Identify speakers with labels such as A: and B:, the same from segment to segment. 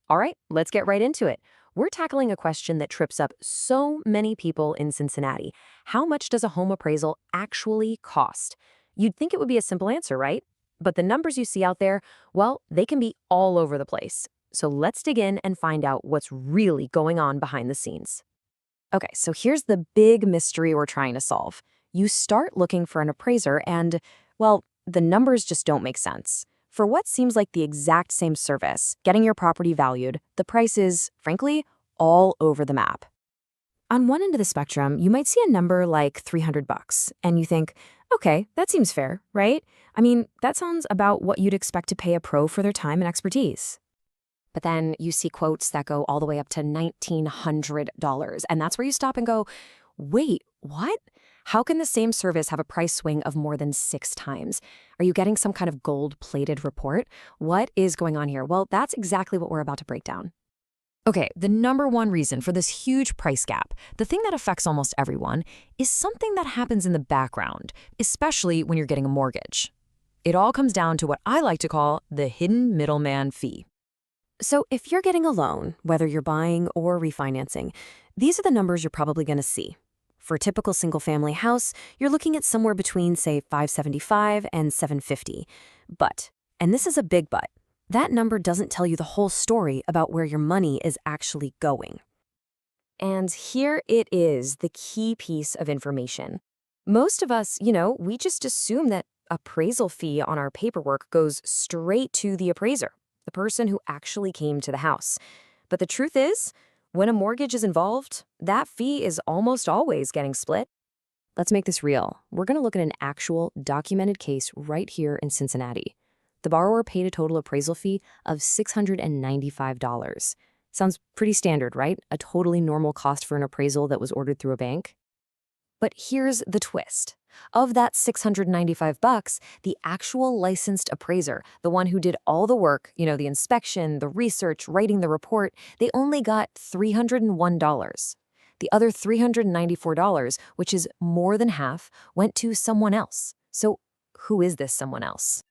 A: All right, let's get right into it. We're tackling a question that trips up so many people in Cincinnati. How much does a home appraisal actually cost? You'd think it would be a simple answer, right? But the numbers you see out there, well, they can be all over the place. So let's dig in and find out what's really going on behind the scenes. Okay, so here's the big mystery we're trying to solve. You start looking for an appraiser and, well, the numbers just don't make sense. For what seems like the exact same service, getting your property valued, the price is, frankly, all over the map. On one end of the spectrum, you might see a number like 300 bucks, and you think, okay, that seems fair, right? I mean, that sounds about what you'd expect to pay a pro for their time and expertise. But then you see quotes that go all the way up to $1,900, and that's where you stop and go, wait, what? How can the same service have a price swing of more than 6 times? Are you getting some kind of gold-plated report? What is going on here? Well, that's exactly what we're about to break down. Okay, the number one reason for this huge price gap, the thing that affects almost everyone, is something that happens in the background, especially when you're getting a mortgage. It all comes down to what I like to call the hidden middleman fee. So if you're getting a loan, whether you're buying or refinancing, these are the numbers you're probably going to see. For a typical single-family house, you're looking at somewhere between, say, $575 and $750. But, and this is a big but, that number doesn't tell you the whole story about where your money is actually going. And here it is, the key piece of information. Most of us, we just assume that appraisal fee on our paperwork goes straight to the appraiser, the person who actually came to the house. But the truth is, when a mortgage is involved, that fee is almost always getting split. Let's make this real. We're going to look at an actual documented case right here in Cincinnati. The borrower paid a total appraisal fee of $695. Sounds pretty standard, right? A totally normal cost for an appraisal that was ordered through a bank. But here's the twist. Of that $695, the actual licensed appraiser, the one who did all the work, the inspection, the research, writing the report, they only got $301. The other $394, which is more than half, went to someone else. So who is this someone else?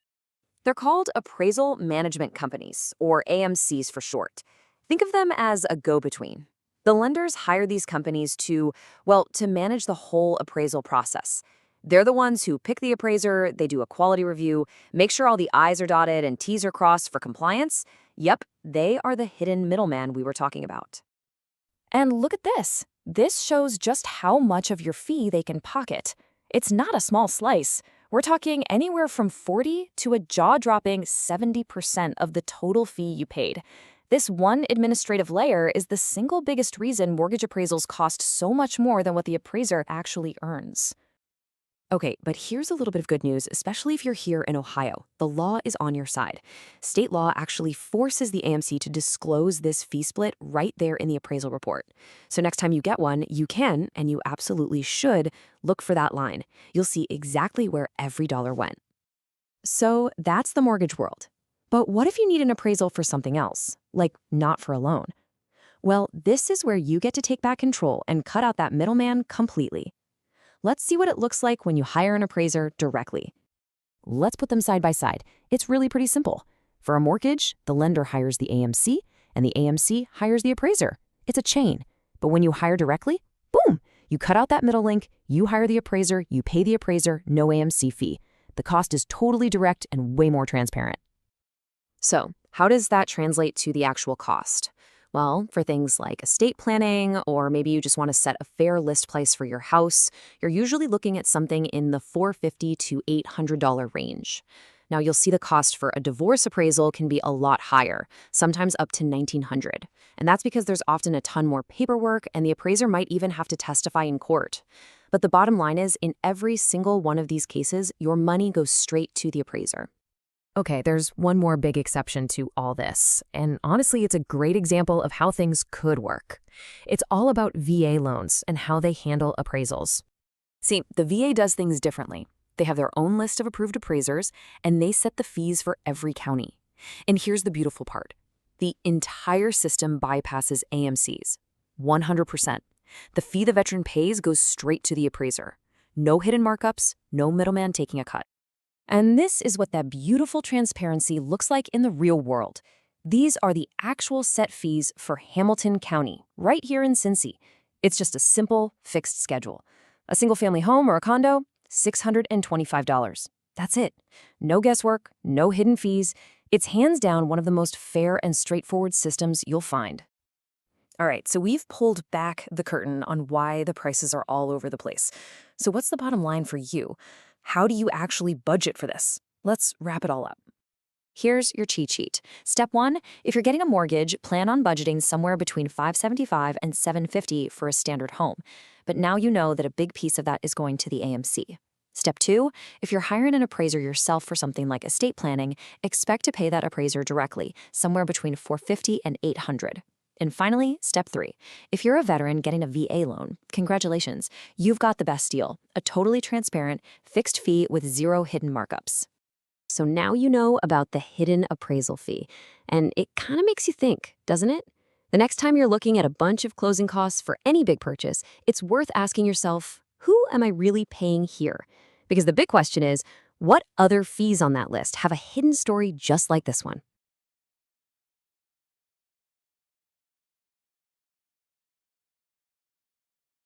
A: They're called appraisal management companies, or AMCs for short. Think of them as a go-between. The lenders hire these companies to manage the whole appraisal process. They're the ones who pick the appraiser, they do a quality review, make sure all the I's are dotted and T's are crossed for compliance. Yep, they are the hidden middleman we were talking about. And look at this. This shows just how much of your fee they can pocket. It's not a small slice. We're talking anywhere from 40 to a jaw-dropping 70% of the total fee you paid. This one administrative layer is the single biggest reason mortgage appraisals cost so much more than what the appraiser actually earns. Okay, but here's a little bit of good news, especially if you're here in Ohio. The law is on your side. State law actually forces the AMC to disclose this fee split right there in the appraisal report. So next time you get one, you can, and you absolutely should, look for that line. You'll see exactly where every dollar went. So that's the mortgage world. But what if you need an appraisal for something else, like not for a loan? Well, this is where you get to take back control and cut out that middleman completely. Let's see what it looks like when you hire an appraiser directly. Let's put them side by side. It's really pretty simple. For a mortgage, the lender hires the AMC, and the AMC hires the appraiser. It's a chain. But when you hire directly, boom, you cut out that middle link, you hire the appraiser, you pay the appraiser, no AMC fee. The cost is totally direct and way more transparent. So, how does that translate to the actual cost? Well, for things like estate planning, or maybe you just want to set a fair list price for your house, you're usually looking at something in the $450 to $800 range. Now, you'll see the cost for a divorce appraisal can be a lot higher, sometimes up to $1,900. And that's because there's often a ton more paperwork, and the appraiser might even have to testify in court. But the bottom line is, in every single one of these cases, your money goes straight to the appraiser. Okay, there's one more big exception to all this, and honestly, it's a great example of how things could work. It's all about VA loans and how they handle appraisals. See, the VA does things differently. They have their own list of approved appraisers, and they set the fees for every county. And here's the beautiful part. The entire system bypasses AMCs. 100%. The fee the veteran pays goes straight to the appraiser. No hidden markups, no middleman taking a cut. And this is what that beautiful transparency looks like in the real world. These are the actual set fees for Hamilton County, right here in Cincy. It's just a simple, fixed schedule. A single-family home or a condo, $625. That's it. No guesswork, no hidden fees. It's hands down one of the most fair and straightforward systems you'll find. All right, so we've pulled back the curtain on why the prices are all over the place. So what's the bottom line for you? How do you actually budget for this? Let's wrap it all up. Here's your cheat sheet. Step 1, if you're getting a mortgage, plan on budgeting somewhere between $575 and $750 for a standard home. But now you know that a big piece of that is going to the AMC. Step 2, if you're hiring an appraiser yourself for something like estate planning, expect to pay that appraiser directly, somewhere between $450 and $800. And finally, step 3, if you're a veteran getting a VA loan, congratulations, you've got the best deal, a totally transparent, fixed fee with zero hidden markups. So now you know about the hidden appraisal fee, and it kind of makes you think, doesn't it? The next time you're looking at a bunch of closing costs for any big purchase, it's worth asking yourself, who am I really paying here? Because the big question is, what other fees on that list have a hidden story just like this one?